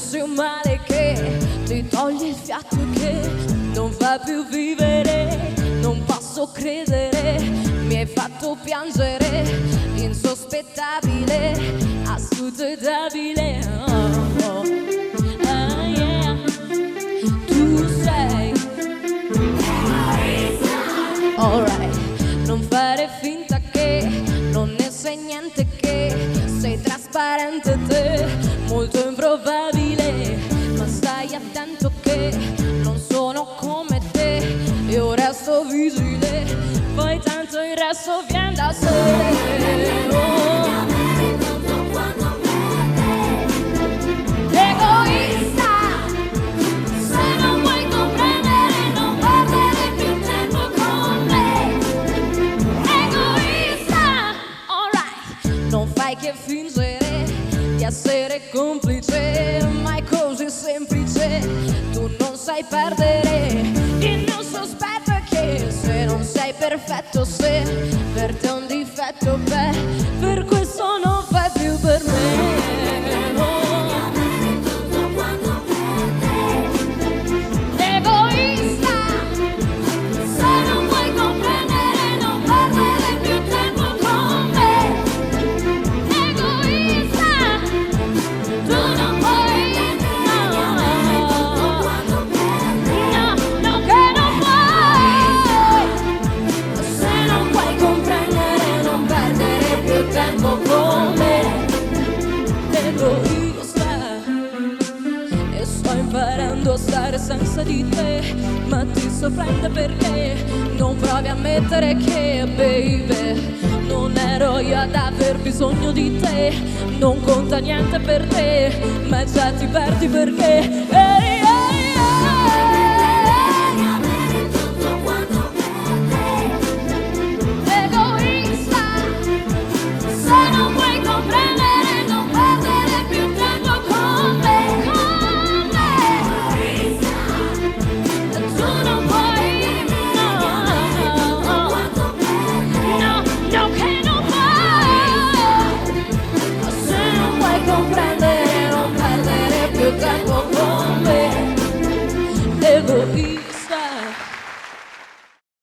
fosse un male che ti toglie il fiato e che non fa più vivere. Non posso credere, mi hai fatto piangere, insospettabile, ascoltabile. Oh, ah, yeah. Tu sei alright, non fare finta che non ne sai niente, che sei trasparente te, molto improbabile, ma stai attento che non sono come te, io resto vigile, poi tanto il resto viene da sé. Oh. Egoista, se non vuoi comprendere non perdere più tempo con me. Egoista, alright, non fai che fingere di essere complice, ma è così semplice, tu non sai perdere. Il mio sospetto è che se non sei perfetto, se per te è un difetto, beh, per questo non fai più per me. Egoista, se non vuoi comprendere non perdere più tempo con me. Egoista, tu non puoi, no, no, che non puoi. Se non puoi comprendere non perdere più tempo con me. Egoista, e sto imparando a stare senza di te, ma ti sorprende perché non provi a ammettere che, baby, non ero io ad aver bisogno di te, non conta niente per te, ma già ti perdi perché